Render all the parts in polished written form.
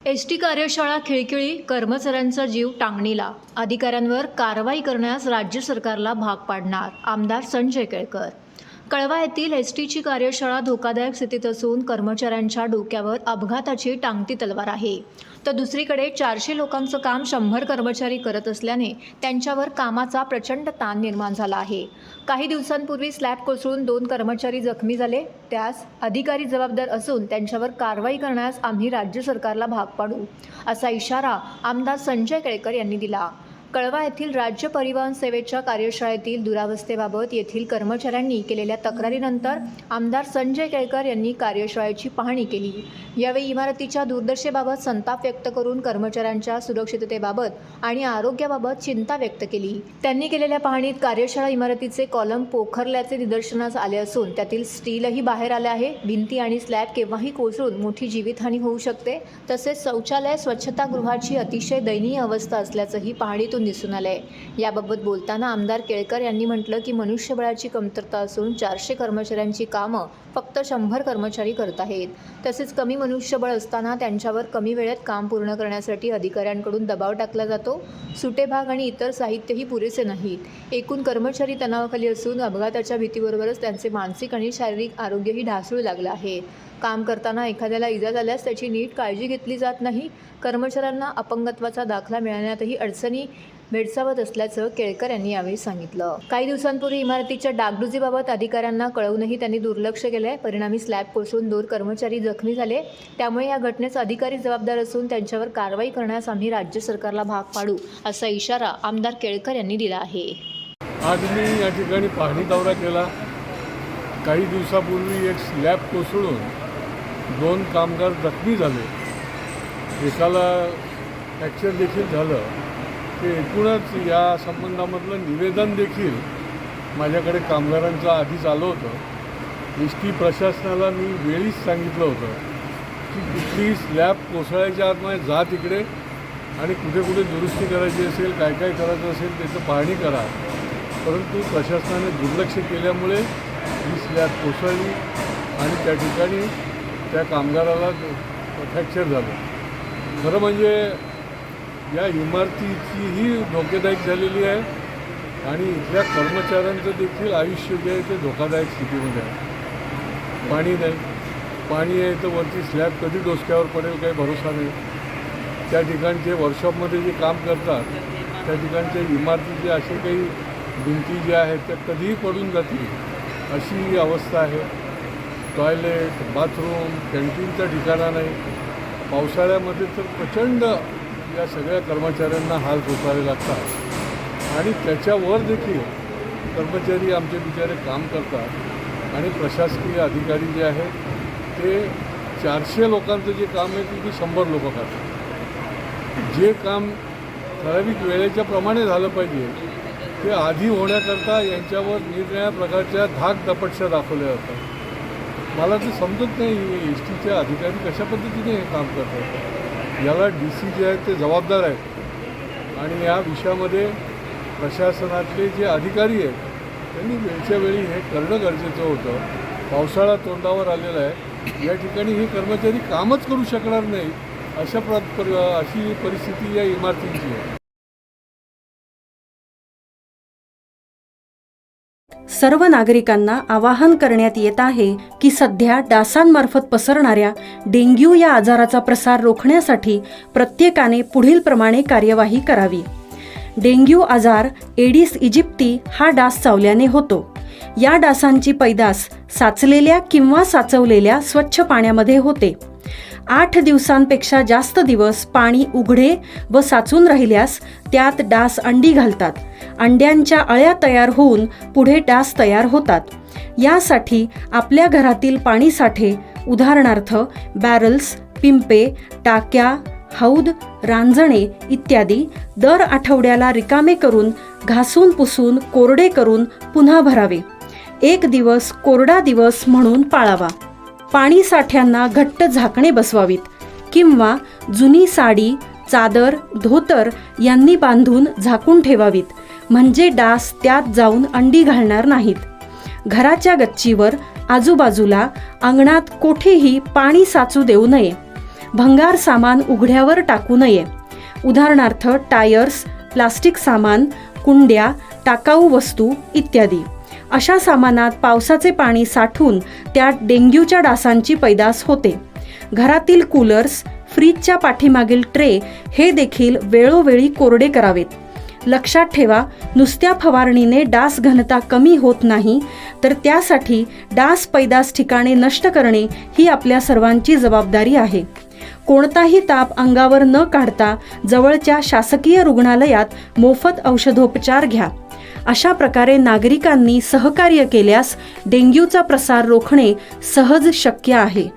ST कार्यशाळा खिळखिळी, कर्मचाऱ्यांचा जीव टांगणीला, अधिकाऱ्यांवर कारवाई करण्यास राज्य सरकारला भाग पाडणार, आमदार संजय केळकर. कळवा येथील एसटीची कार्यशाळा धोकादायक स्थितीत असून कर्मचाऱ्यांच्या डोक्यावर अपघाताची टांगती तलवार आहे. तर दुसरीकडे 400 लोकांचं काम 100 कर्मचारी करत असल्याने त्यांच्यावर कामाचा प्रचंड ताण निर्माण झाला आहे. काही दिवसांपूर्वी स्लॅब कोसळून 2 कर्मचारी जखमी झाले. त्यास अधिकारी जबाबदार असून त्यांच्यावर कारवाई करण्यास आम्ही राज्य सरकारला भाग पाडू, असा इशारा आमदार संजय केळकर यांनी दिला. कळवा येथील राज्य परिवहन सेवेच्या कार्यशाळेतील दुरावस्थेबाबत येथील कर्मचाऱ्यांनी केलेल्या तक्रारीनंतर आमदार संजय केळकर यांनी कार्यशाळेची पाहणी केली. यावेळी इमारतीच्या दुर्दशेबाबत संताप व्यक्त करून कर्मचाऱ्यांच्या सुरक्षिततेबाबत आणि आरोग्याबाबत चिंता व्यक्त केली. त्यांनी केलेल्या पाहणीत कार्यशाळा इमारतीचे कॉलम पोखरल्याचे निदर्शनास आले असून त्यातील स्टीलही बाहेर आले आहे. भिंती आणि स्लॅब केव्हाही कोसळून मोठी जीवितहानी होऊ शकते. तसेच शौचालय स्वच्छतागृहाची अतिशय दयनीय अवस्था असल्याचंही पाहणीतून दिसून आलंय. याबाबत बोलताना आमदार केळकर यांनी म्हटलं की मनुष्यबळाची कमतरता असून 400 कर्मचाऱ्यांची कामं फक्त 100 कर्मचारी करत आहेत. तसेच कमी मनुष्यबळ असताना त्यांच्यावर कमी वेळेत काम पूर्ण करण्यासाठी अधिकाऱ्यांकडून दबाव टाकला जातो. सुटे भाग आणि इतर साहित्यही पुरेसे नाहीत. एकूण कर्मचारी तणावाखाली असून अपघाताच्या भीतीबरोबरच त्यांचे मानसिक आणि शारीरिक आरोग्यही ढासळू लागलं आहे. काम करताना एखाद्याला इजा झाल्यास त्याची नीट काळजी घेतली जात नाही. कर्मचाऱ्यांना अपंगत्वाचा दाखला मिळण्यातही अडचणी भेडसावत असल्याचं केळकर यांनी यावेळी सांगितलं. काही दिवसांपूर्वी इमारतीच्या डागडुजीबाबत अधिकाऱ्यांना कळवूनही त्यांनी दुर्लक्ष केलंय. परिणामी स्लॅब कोसळून 2 कर्मचारी जखमी झाले. त्यामुळे या घटनेस अधिकारी जबाबदार असून त्यांच्यावर कारवाई करण्यास आम्ही राज्य सरकारला भाग पाडू, असा इशारा आमदार केळकर यांनी दिला आहे. आज मी या ठिकाणी पाहणी दौरा केला. काही दिवसापूर्वी एक स्लॅब कोसळून 2 कामगार जखमी झाले. एकाला फ्रॅक्चर देखील झालं. ते एकूणच या संबंधामधलं निवेदन देखील माझ्याकडे कामगारांचं आधीच आलं होतं. एस टी प्रशासनाला मी वेळीच सांगितलं होतं की कुठलीही स्लॅब कोसळायच्या आतमध्ये जा तिकडे आणि कुठे कुठे दुरुस्ती करायची असेल, काय काय करायचं असेल त्याचं पाहणी करा. परंतु प्रशासनाने दुर्लक्ष केल्यामुळे ही स्लॅब कोसळली आणि त्या ठिकाणी त्या कामगाराला फ्रॅक्चर झालं. खरं म्हणजे या इमारतीचीही धोकेदायक झालेली आहे आणि इथल्या कर्मचाऱ्यांचं देखील आयुष्य जे आहे ते धोकादायक स्थितीमध्ये आहे. पाणी आहे तर वरती स्लॅब कधी डोसक्यावर पडेल काही भरोसा नाही. त्या ठिकाणचे वर्कशॉपमध्ये जे काम करतात त्या ठिकाणच्या इमारतीचे असे काही भिंती ज्या आहेत त्या कधीही पडून जातील अशी अवस्था आहे. टॉयलेट, बाथरूम, कॅन्टीनच्या ठिकाणा नाही. पावसाळ्यामध्ये तर प्रचंड या सगळ्या कर्मचाऱ्यांना हाल सोसावे लागतात आणि त्याच्यावर देखील कर्मचारी आमचे बिचारे काम करतात आणि प्रशासकीय अधिकारी जे आहेत ते 400 लोकांचं जे काम आहे ते 100 लोक करतात. जे काम ठराविक वेळेच्या प्रमाणे झालं पाहिजे ते आधी होण्याकरता यांच्यावर निरनिराळ्या प्रकारच्या धाकदपटशा दाखवल्या जातात. मला ते समजत नाही एस टीचे अधिकारी कशा पद्धतीने हे काम करतात. याला DC जे आहेत ते जबाबदार आहेत आणि या विषयामध्ये प्रशासनातले जे अधिकारी आहेत त्यांनी वेळच्या वेळी हे करणं गरजेचं होतं. पावसाळा तोंडावर आलेला आहे. या ठिकाणी हे कर्मचारी कामच करू शकणार नाही अशी परिस्थिती या इमारतींची आहे. सर्व नागरिकांना आवाहन करण्यात येत आहे की सध्या डासांमार्फत पसरणाऱ्या डेंग्यू या आजाराचा प्रसार रोखण्यासाठी प्रत्येकाने पुढील प्रमाणे कार्यवाही करावी. डेंग्यू आजार एडिस इजिप्ती हा डास चावल्याने होतो. या डासांची पैदास साचलेल्या किंवा साचवलेल्या स्वच्छ पाण्यामध्ये होते. 8 दिवसांपेक्षा जास्त दिवस पाणी उघडे व साचून राहिल्यास त्यात डास अंडी घालतात. अंड्यांच्या अळ्या तयार होऊन पुढे डास तयार होतात. यासाठी आपल्या घरातील पाणीसाठे उदाहरणार्थ बॅरल्स, पिंपे, टाक्या, हौद, रांजणे इत्यादी दर आठवड्याला रिकामे करून घासून पुसून कोरडे करून पुन्हा भरावे. 1 दिवस कोरडा दिवस म्हणून पाळावा. पाणी साठ्यांना घट्ट झाकणे बसवावीत किंवा जुनी साडी, चादर, धोतर यांनी बांधून झाकून ठेवावीत, म्हणजे डास त्यात जाऊन अंडी घालणार नाहीत. घराच्या गच्चीवर, आजूबाजूला, अंगणात कोठेही पाणी साचू देऊ नये. भंगार सामान उघड्यावर टाकू नये. उदाहरणार्थ टायर्स, प्लास्टिक सामान, कुंड्या, टाकाऊ वस्तू इत्यादी. अशा सामानात पावसाचे पाणी साठून त्यात डेंग्यूच्या डासांची पैदास होते. घरातील कूलर्स, फ्रीजच्या पाठीमागील ट्रे हे देखील वेळोवेळी कोरडे करावेत. लक्षात ठेवा, नुसत्या फवारणीने डास घनता कमी होत नाही, तर त्यासाठी डास पैदास ठिकाणे नष्ट करणे ही आपल्या सर्वांची जबाबदारी आहे. कोणताही ताप अंगावर न काढता जवळच्या शासकीय रुग्णालयात मोफत औषधोपचार घ्या. अशा प्रकारे नागरिकांनी सहकार्य केल्यास डेंग्यूचा प्रसार रोखणे सहज शक्य आहे.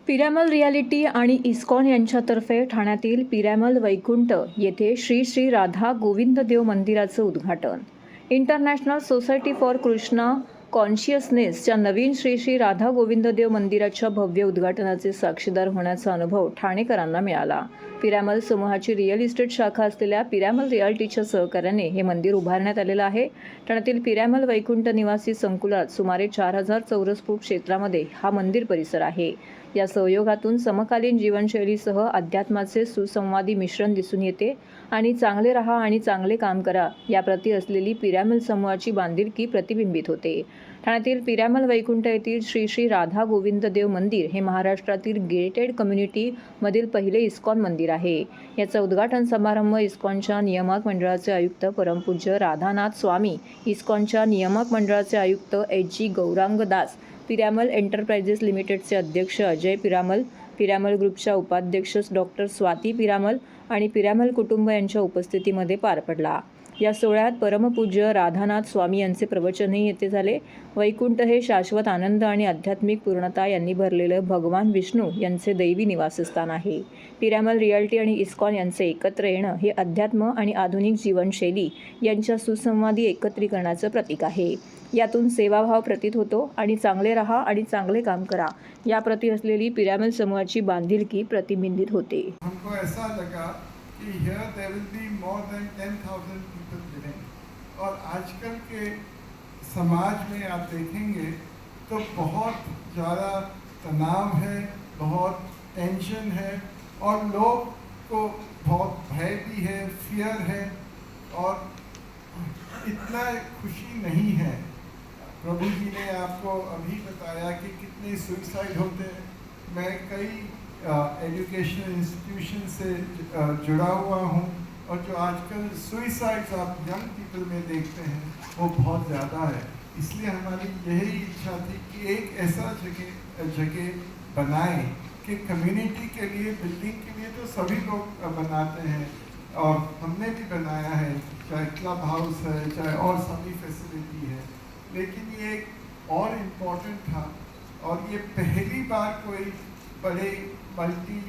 पिरॅमल रियालिटी आणि इस्कॉन यांच्यातर्फे ठाण्यातील पिरॅमल वैकुंठ येथे श्री श्री राधा गोविंद देव मंदिराचं उद्घाटन. इंटरनॅशनल सोसायटी फॉर कृष्णा कॉन्शियसनेसच्या नवीन श्री श्री राधा गोविंद देव मंदिराच्या भव्य उद्घाटनाचे साक्षीदार होण्याचा अनुभव ठाणेकरांना मिळाला. पिरॅमल समूहाची रिअल इस्टेट शाखा असलेल्या पिरॅमल रियालिटीच्या सहकार्याने हे मंदिर उभारण्यात आलेलं आहे. ठाण्यातील पिरॅमल वैकुंठ निवासी संकुलात सुमारे 4000 चौरस फूट क्षेत्रामध्ये हा मंदिर परिसर आहे. या सहयोगातून समकालीन जीवनशैलीसह अध्यात्माचे सुसंवादी मिश्रण दिसून येते आणि चांगले रहा आणि चांगले काम करा याप्रती असलेली पिरॅमल समूहाची बांधिलकी प्रतिबिंबित होते. ठाण्यातील पिरॅमल वैकुंठ येथील श्री श्री राधा गोविंद देव मंदिर हे महाराष्ट्रातील गेटेड कम्युनिटीमधील पहिले इस्कॉन मंदिर आहे. याचा उद्घाटन समारंभ इस्कॉनच्या नियामक मंडळाचे आयुक्त परमपूज्य राधानाथ स्वामी, इस्कॉनच्या नियामक मंडळाचे आयुक्त एच.जी. गौरांग दास, पिरॅमल एंटरप्राइजेस लिमिटेडचे अध्यक्ष अजय पिरामल, पिरॅमल ग्रुपच्या उपाध्यक्ष डॉक्टर स्वाती पिरामल आणि पिरॅमल कुटुंब यांच्या उपस्थितीमध्ये पार पडला. या सोहळ्यात परमपूज्य राधानाथ स्वामी यांचे प्रवचनही येथे झाले. वैकुंठ हे शाश्वत आनंद आणि आध्यात्मिक पूर्णता यांनी भरलेलं भगवान विष्णू यांचे दैवी निवासस्थान आहे. पिरॅमल रियालिटी आणि इस्कॉन यांचे एकत्र येणं हे अध्यात्म आणि आधुनिक जीवनशैली यांच्या सुसंवादी एकत्रीकरणाचं प्रतीक आहे. यातून सेवाभाव प्रतीत होतो आणि चांगले रहा आणि चांगले काम करा याप्रती असलेली पिरॅमल समूहाची बांधिलकी प्रतिबिंबित होते. हमको ऐसा लगा कि here there will be more than 10,000 people living, और आजकल के समाज में आप देखेंगे तो बहुत ज़्यादा तनाव है, बहुत टेंशन है और लोग को बहुत भय भी है, फियर है और इतना खुशी नहीं है. प्रभु जी ने आपको अभी बताया कि कितने सुसाइड होते हैं. मैं कई एजुकेशनल इंस्टीट्यूशन से जुड़ा हुआ हूँ और जो आजकल सुसाइड्स आप यंग पीपल में देखते हैं वो बहुत ज़्यादा है. इसलिए हमारी यही इच्छा थी कि एक ऐसा जगह बनाएं कि कम्युनिटी के लिए, बिल्डिंग के लिए तो सभी लोग बनाते हैं और हमने भी बनाया है, चाहे क्लब हाउस है, चाहे और सभी फैसिलिटी है, लेकिन ये एक और इम्पोर्टेंट था. और ये पहली बार कोई बड़े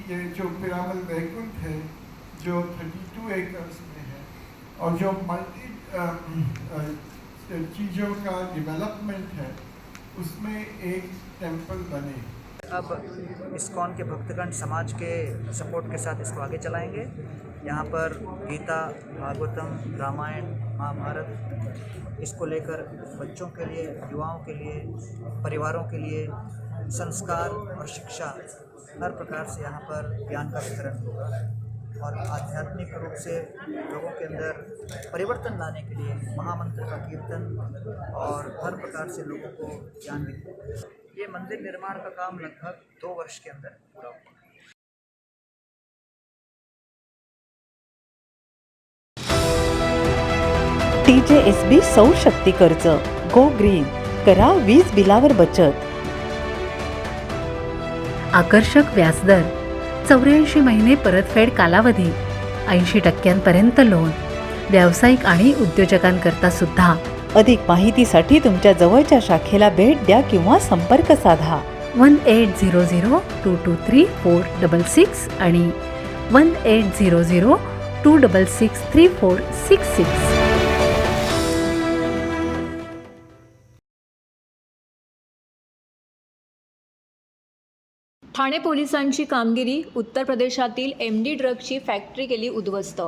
ये जो पिरॅमल वैकुंठ है जो 32 एकर्स में है और जो मल्टी चीज़ों का डेवलपमेंट है उसमें एक टेम्पल बने. अब इस्कॉन के भक्तगण समाज के सपोर्ट के साथ इसको आगे चलाएंगे. यहाँ पर गीता, भागवतम, रामायण, महाभारत, इसको लेकर बच्चों के लिए, युवाओं के लिए, परिवारों के लिए संस्कार और शिक्षा हर प्रकार से यहाँ पर ज्ञान का वितरण होगा और आध्यात्मिक रूप से लोगों के अंदर परिवर्तन लाने के लिए महामंत्र का कीर्तन और हर प्रकार से लोगों को ज्ञान मिलेगा. ये मंदिर निर्माण का काम लगभग 2 वर्ष के अंदर पूरा होगा. TJSB सौर शक्ती कर्ज, गो ग्रीन, करा वीज बिलावर बचत. आकर्षक व्याजदर, 84 महिने परतफेड कालावधी, 80% लोन, व्यावसायिक आणि उद्योजकांकरता सुद्धा. अधिक माहितीसाठी तुमच्या जवळच्या शाखेला भेट द्या किंवा संपर्क साधा. 1800-223-466 आणि 1800-266-3466. ठाणे पोलिसांची कामगिरी. उत्तर प्रदेशातील MD ड्रगची फॅक्टरी केली उद्ध्वस्त.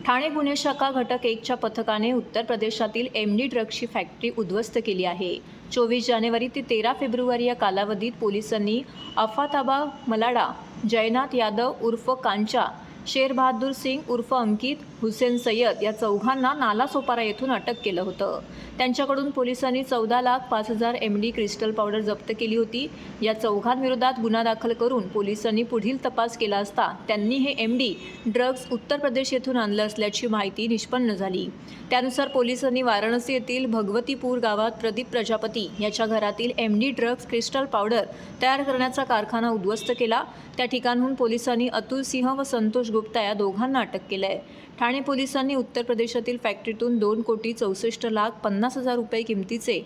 ठाणे गुन्हे शाखा घटक 1च्या पथकाने उत्तर प्रदेशातील MD ड्रग्सची फॅक्टरी उद्ध्वस्त केली आहे. 24 जानेवारी ते 13 फेब्रुवारी या कालावधीत पोलिसांनी अफाताबा मलाडा, जयनाथ यादव उर्फ कांचा, शेर बहादूर सिंग उर्फ अंकित, हुसेन सय्यद या चौघांना नालासोपारा येथून अटक केलं होतं. त्यांच्याकडून पोलिसांनी 14,05,000 MD क्रिस्टल पावडर जप्त केली होती. या चौघांविरोधात गुन्हा दाखल करून पोलिसांनी पुढील तपास केला असता त्यांनी हे MD ड्रग्ज उत्तर प्रदेश येथून आणलं असल्याची माहिती निष्पन्न झाली. त्यानुसार पोलिसांनी वाराणसी येथील भगवतीपूर गावात प्रदीप प्रजापती याच्या घरातील MD ड्रग्ज क्रिस्टल पावडर तयार करण्याचा कारखाना उद्ध्वस्त केला. त्या ठिकाणाहून पोलिसांनी अतुल सिंह व संतोष गुप्ता या दोघांना अटक केलं आहे. ठाणे पोलिसांनी उत्तर प्रदेशातील फॅक्टरीतून 2,64,50,000 रुपये किमतीचे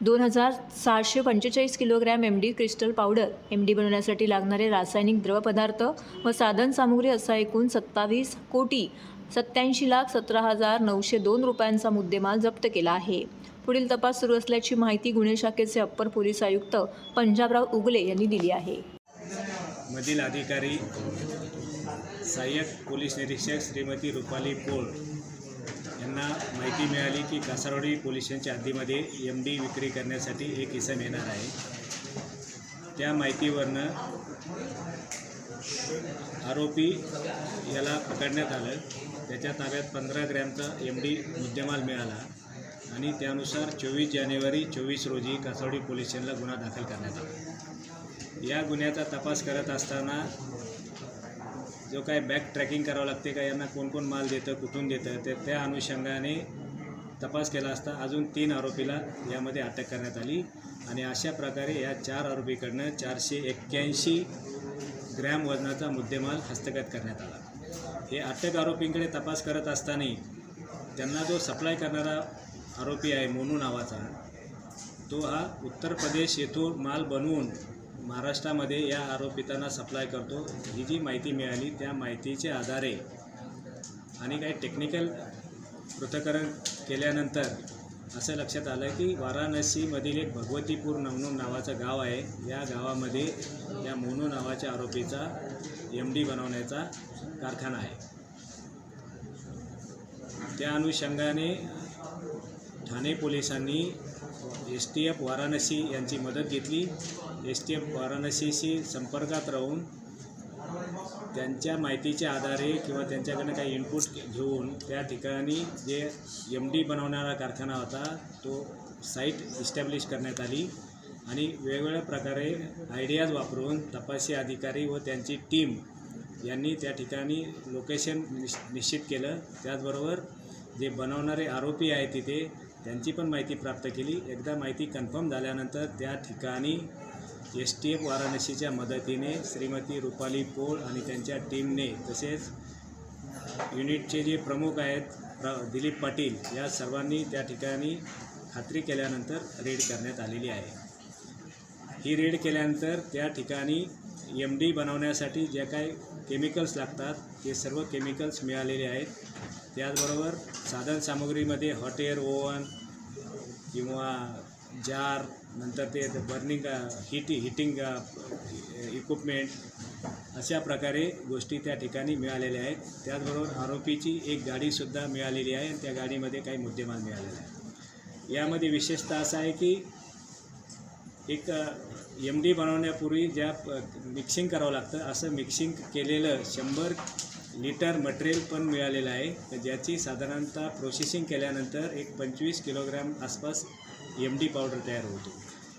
2,645 kilogram MD crystal powder, MD बनवण्यासाठी लागणारे रासायनिक द्रवपदार्थ व साधनसामुग्री असा एकूण 27,87,17,902 रुपयांचा मुद्देमाल जप्त केला आहे. पुढील तपास सुरू असल्याची माहिती गुन्हे शाखेचे अप्पर पोलीस आयुक्त पंजाबराव उगले यांनी दिली आहे. मधील अधिकारी सहाय्यक पोलीस निरीक्षक श्रीमती रुपाली पोळ यांना माहिती मिळाली की कासारवाडी पोलीस स्टेशनच्या हद्दीमध्ये MD विक्री करण्यासाठी एक इसम येणार आहे. त्या माहितीवरनं आरोपी याला पकडण्यात आलं. त्याच्या ताब्यात 15 ग्रॅमचा MD मुद्देमाल मिळाला आणि त्यानुसार 24 जानेवारी 24 रोजी कासारवाडी पोलीस स्टेशनला गुन्हा दाखल करण्यात आला. या गुन्ह्याचा तपास करत असताना जो काय बॅक ट्रॅकिंग करावं लागते का यांना कोण कोण माल देतं, कुठून देतं, ते त्या अनुषंगाने तपास केला असता अजून 3 आरोपीला यामध्ये अटक करण्यात आली आणि अशा प्रकारे या 4 आरोपीकडनं 481 ग्रॅम वजनाचा मुद्देमाल हस्तगत करण्यात आला. हे अटक आरोपींकडे तपास करत असताना त्यांना जो सप्लाय करणारा आरोपी आहे मोनू नावाचा, तो हा उत्तर प्रदेश येथून माल बनवून महाराष्ट्रामध्ये या आरोपितांना सप्लाय करतो. ही जी माहिती मिळाली त्या माहितीच्या आधारे आणि काही टेक्निकल पृथक्करण केल्यानंतर असं लक्षात आलं की वाराणसीमधील एक भगवतीपूर म्हणून नावाचं गाव आहे. या गावामध्ये या मोनू नावाच्या आरोपीचा MD बनवण्याचा कारखाना आहे. त्या अनुषंगाने ठाणे पोलिसांनी STF वाराणसी यांची मदत घेतली. STF वाराणसीशी संपर्कात राहून त्यांच्या माहितीच्या आधारे किंवा त्यांच्याकडनं काही इनपुट घेऊन त्या ठिकाणी जे MD बनवणारा कारखाना होता तो साईट इस्टॅब्लिश करण्यात आली आणि वेगवेगळ्या प्रकारे आयडियाज वापरून तपासी अधिकारी व त्यांची टीम यांनी त्या ठिकाणी लोकेशन निश्चित केलं. त्याचबरोबर जे बनवणारे आरोपी आहेत तिथे त्यांची पण माहिती प्राप्त केली. एकदा माहिती कन्फर्म झाल्यानंतर त्या ठिकाणी STF वाराणसीच्या मदतीने श्रीमती रुपाली पोळ आणि त्यांच्या टीमने तसेच युनिटचे जे प्रमुख आहेत दिलीप पाटील या सर्वांनी त्या ठिकाणी खात्री केल्यानंतर रेड करण्यात आलेली आहे. ही रेड केल्यानंतर त्या ठिकाणी MD बनवण्यासाठी ज्या काही केमिकल्स लागतात ते सर्व केमिकल्स मिळालेले आहेत. त्याचबरोबर साधनसामुग्रीमध्ये हॉट एअर ओव्हन किंवा जार, नंतर ते बर्निंग हिटिंग इक्विपमेंट अशा प्रकारे गोष्टी त्या ठिकाणी मिळालेल्या आहेत. त्याचबरोबर आरोपीची एक गाडीसुद्धा मिळालेली आहे आणि त्या गाडीमध्ये काही मुद्देमाल मिळालेला आहे. यामध्ये विशेषतः असं आहे की एक MD बनवण्यापूर्वी ज्या मिक्सिंग करावं लागतं असं मिक्सिंग केलेलं 100 लिटर मटेरियल पण मिळालेलं आहे, ज्याची साधारणतः प्रोसेसिंग केल्यानंतर एक 25 किलोग्रॅम आसपास MD पावडर तयार होतो.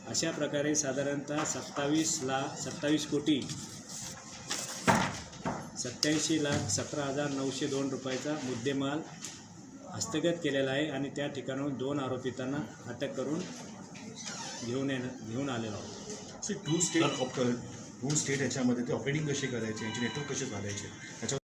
अशा प्रकारे साधारणतः 27,87,17,902 रुपयाचा मुद्देमाल हस्तगत केलेला आहे आणि त्या ठिकाणाहून 2 आरोपितांना अटक करून घेऊन आलेलो आहोत. टू स्टेट याच्यामध्ये ते ऑपरेटिंग कशी करायचे, याचे नेटवर्क कसे चालायचे याच्या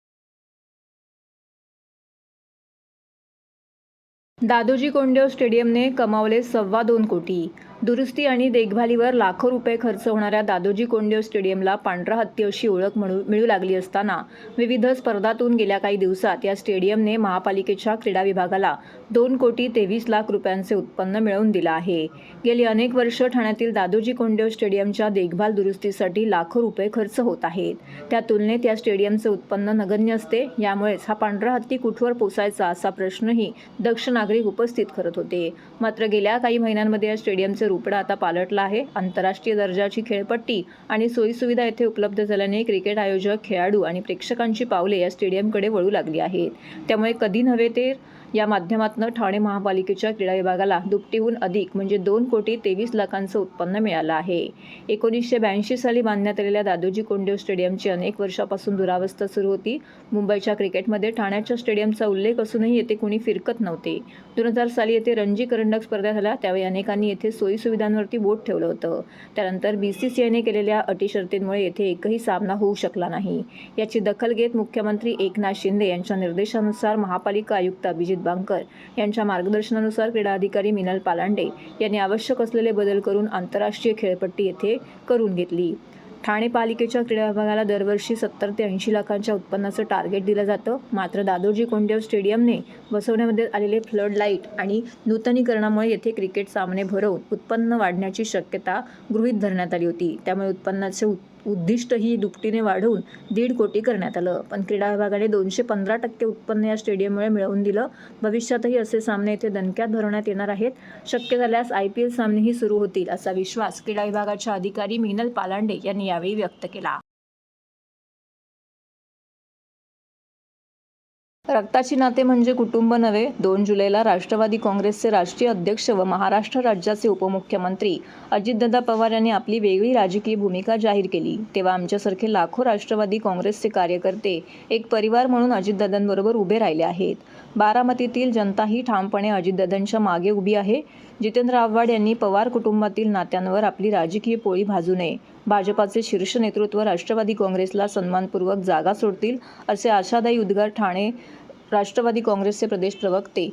दादोजी कोंडदेव स्टेडियमने कमावले 2.25 कोटी. दुरुस्ती आणि देखभालीवर लाखो रुपये खर्च होणाऱ्या दादोजी कोंडदेव स्टेडियमला पांढरा हत्ती अशी ओळख मिळू लागली असताना विविध स्पर्धातून गेल्या काही दिवसात या स्टेडियमने महापालिकेच्या क्रीडा विभागाला 2,23,00,000 रुपयांचे उत्पन्न मिळवून दिलं आहे. गेली अनेक वर्ष ठाण्यातील दादोजी कोंडदेव स्टेडियमच्या देखभाल दुरुस्तीसाठी लाखो रुपये खर्च होत आहेत. त्या तुलनेत या स्टेडियमचे उत्पन्न नगण्य असते. यामुळेच हा पांढरा हत्ती कुठवर पोसायचा असा प्रश्नही दक्ष नागरिक उपस्थित करत होते. मात्र गेल्या काही महिन्यांमध्ये या स्टेडियमचे रूपडा आता पालटला आहे. आंतरराष्ट्रीय दर्जाची खेळपट्टी आणि सोयीसुविधा येथे उपलब्ध झाल्याने क्रिकेट आयोजक, खेळाडू आणि प्रेक्षकांची पावले या स्टेडियमकडे वळू लागली आहेत. त्यामुळे कधी नव्हे ते या माध्यमातून ठाणे महापालिकेच्या क्रीडा विभागाला दुपटीहून अधिक म्हणजे 2,23,00,000 उत्पन्न मिळालं आहे. 1982 साली बांधण्यात आलेल्या दादोजी कोंडदेव स्टेडियमची अनेक वर्षापासून दुरावस्था सुरू होती. मुंबईच्या क्रिकेटमध्ये ठाण्याच्या स्टेडियमचा उल्लेख असूनही येथे कुणी फिरकत नव्हते. 2000 साली येथे रणजी करंडक स्पर्धा झाल्या. त्यावेळी अनेकांनी येथे सोयीसुविधांवरती बोट ठेवलं होतं. त्यानंतर BCCIने केलेल्या अटी शर्तींमुळे येथे एकही सामना होऊ शकला नाही. याची दखल घेत मुख्यमंत्री एकनाथ शिंदे यांच्या निर्देशानुसार महापालिका आयुक्त अभिजित बांकर यांच्या मार्गदर्शनानुसार क्रीडा अधिकारी मिनल पालांडे यांनी आवश्यक असलेले बदल करून आंतरराष्ट्रीय खेळपट्टी येथे करून घेतली. ठाणे पालिकेच्या क्रीडा विभागाला दरवर्षी 70 ते 80 लाखांच्या उत्पन्नाचं टार्गेट दिलं जातं. मात्र दादोजी कोंडदेव स्टेडियमने बसवण्यामध्ये आलेले फ्लड लाईट आणि नूतनीकरणामुळे येथे क्रिकेट सामने भरवून उत्पन्न वाढण्याची शक्यता गृहीत धरण्यात आली होती. त्यामुळे उत्पन्नाचे उद्दिष्टही दुपटीने वाढवून 1.5 कोटी करण्यात आलं. पण क्रीडा विभागाने 215% उत्पन्न या स्टेडियममुळे मिळवून दिलं. भविष्यातही असे सामने येथे दणक्यात भरवण्यात येणार आहेत. शक्य झाल्यास IPL सामनेही सुरू होतील असा विश्वास क्रीडा विभागाच्या अधिकारी मिनल पालांडे यांनी यावेळी व्यक्त केला. रक्ताची नाते म्हणजे कुटुंब नव्हे. 2 जुलैला राष्ट्रवादी काँग्रेसचे राष्ट्रीय अध्यक्ष व महाराष्ट्र राज्याचे उपमुख्यमंत्री अजितदादा पवार यांनी आपली वेगळी राजकीय भूमिका जाहीर केली. तेव्हा आमच्यासारखे लाखो राष्ट्रवादी काँग्रेसचे कार्यकर्ते एक परिवार म्हणून अजितदादांबरोबर उभे राहिले आहेत. बारामतीतील जनताही ठामपणे अजितदादांच्या मागे उभी आहे. जितेंद्र आव्हाड यांनी पवार कुटुंबातील नात्यांवर आपली राजकीय पोळी भाजू नये. भाजपाचे शीर्ष नेतृत्व राष्ट्रवादी काँग्रेसला सन्मानपूर्वक जागा सोडतील असे आशादायी उद्गार ठाणे राष्ट्रवादी काँग्रेसचे प्रदेश प्रवक्ते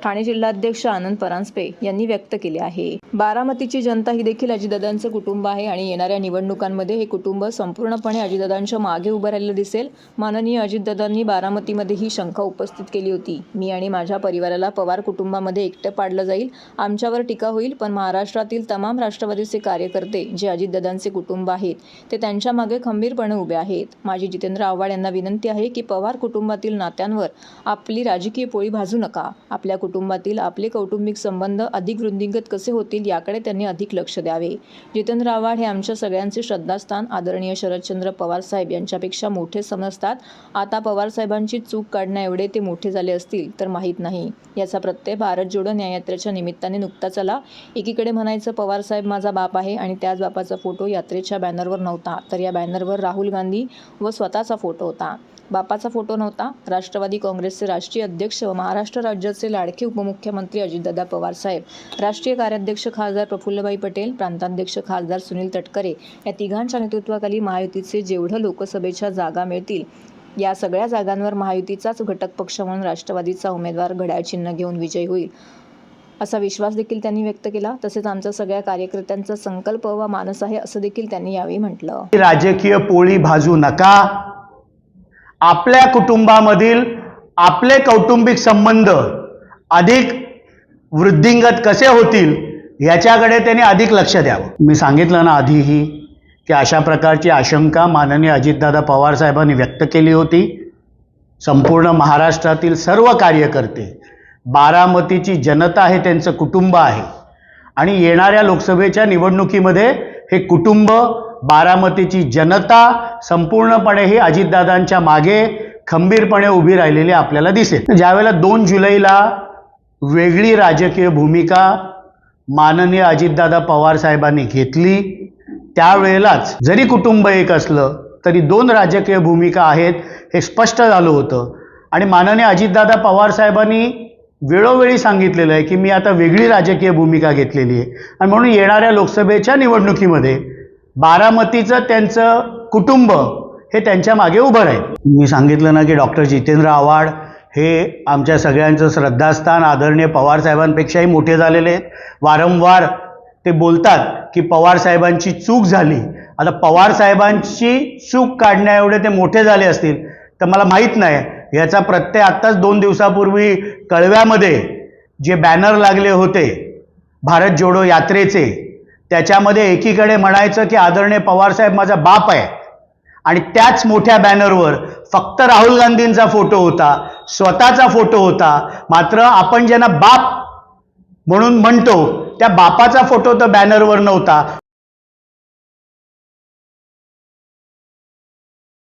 ठाणे जिल्हाध्यक्ष आनंद परांजपे यांनी व्यक्त केले आहे. बारामतीची जनता ही देखील अजितदादांचं कुटुंब आहे आणि येणाऱ्या निवडणुकांमध्ये हे कुटुंब संपूर्णपणे अजितदादांच्या मागे उभं राहिलं दिसेल. माननीय अजितदादांनी बारामतीमध्ये ही शंका उपस्थित केली होती. मी आणि माझ्या परिवाराला पवार कुटुंबामध्ये एकटं पाडलं जाईल, आमच्यावर टीका होईल. पण महाराष्ट्रातील तमाम राष्ट्रवादीचे कार्यकर्ते जे अजितदादांचे कुटुंब आहेत ते त्यांच्या मागे खंबीरपणे उभे आहेत. माझी जितेंद्र आव्हाड यांना विनंती आहे की पवार कुटुंबातील नात्यांवर आपली राजकीय पोळी भाजू नका. आपल्या कुटुंबातील आपले कौटुंबिक संबंध अधिक वृद्धिंगत कसे होतील याकडे त्यांनी अधिक लक्ष द्यावे. जितेंद्र आव्हाड हे आमच्या सगळ्यांचे श्रद्धास्थान आदरणीय शरदचंद्र पवार साहेब यांच्यापेक्षा मोठे समजतात. आता पवार साहेबांची चूक काढण्या एवढे ते मोठे झाले असतील तर माहीत नाही. याचा प्रत्यय भारत जोडो न्याययात्रेच्या निमित्ताने नुकताच आला. एकीकडे म्हणायचं पवार साहेब माझा बाप आहे आणि त्याच बापाचा फोटो यात्रेच्या बॅनरवर नव्हता, तर या बॅनरवर राहुल गांधी व स्वतःचा फोटो होता. बापाचा फोटो नव्हता. राष्ट्रवादी काँग्रेसचे राष्ट्रीय अध्यक्ष व महाराष्ट्र राज्याचे लाडके उपमुख्यमंत्री अजितदादा पवार साहेब, राष्ट्रीय कार्याध्यक्ष खासदार प्रफुल्लभाई पटेल, प्रांताध्यक्ष खासदार सुनील तटकरे या तिघांच्या नेतृत्वाखाली महायुतीचे जेवढं लोकसभेच्या जागा मिळतील या सगळ्या जागांवर महायुतीचाच घटक पक्ष म्हणून राष्ट्रवादीचा उमेदवार घड्याळ चिन्ह घेऊन विजयी होईल असा विश्वास देखील त्यांनी व्यक्त केला. तसेच आमच्या सगळ्या कार्यकर्त्यांचा संकल्प व मानस आहे असं देखील त्यांनी यावेळी म्हटलं. राजकीय पोळी भाजू नका. आपल्या कुटुंबामधील आपले कौटुंबिक संबंध अधिक वृद्धिंगत कसे होतील याच्याकडे त्यांनी अधिक लक्ष द्यावं. मी सांगितलं ना आधीही की अशा प्रकारची आशंका माननीय अजितदादा पवार साहेबांनी व्यक्त केली होती. संपूर्ण महाराष्ट्रातील सर्व कार्यकर्ते, बारामतीची जनता हे त्यांचं कुटुंब आहे आणि येणाऱ्या लोकसभेच्या निवडणुकीमध्ये हे कुटुंब, बारामतीची जनता संपूर्णपणे ही अजितदादांच्या मागे खंबीरपणे उभी राहिलेली आपल्याला दिसेल. ज्यावेळेला 2 जुलैला वेगळी राजकीय भूमिका माननीय अजितदादा पवार साहेबांनी घेतली, त्यावेळेलाच जरी कुटुंब एक असलं तरी 2 राजकीय भूमिका आहेत हे स्पष्ट झालं होतं. आणि माननीय अजितदादा पवार साहेबांनी वेळोवेळी सांगितलेलं आहे की मी आता वेगळी राजकीय भूमिका घेतलेली आहे आणि म्हणून येणाऱ्या लोकसभेच्या निवडणुकीमध्ये बारामतीचं त्यांचं कुटुंब हे त्यांच्या मागे उभं राहील. मी सांगितलं ना की डॉक्टर जितेंद्र आव्हाड हे आमच्या सगळ्यांचं श्रद्धास्थान आदरणीय पवार साहेबांपेक्षाही मोठे झालेले आहेत. वारंवार ते बोलतात की पवारसाहेबांची चूक झाली. आता पवारसाहेबांची चूक काढण्या एवढे ते मोठे झाले असतील तर मला माहीत नाही. याचा प्रत्यय आत्ताच 2 दिवसापूर्वी कळव्यामध्ये जे बॅनर लागले होते भारत जोडो यात्रेचे, त्याच्यामध्ये एकीकडे म्हणायचं की आदरणीय पवारसाहेब माझा बाप आहे आणि त्याच मोठ्या बॅनरवर फक्त राहुल गांधींचा फोटो होता, स्वतःचा फोटो होता. मात्र आपण ज्यांना बाप म्हणून म्हणतो त्या बापाचा फोटो तर बॅनरवर नव्हता.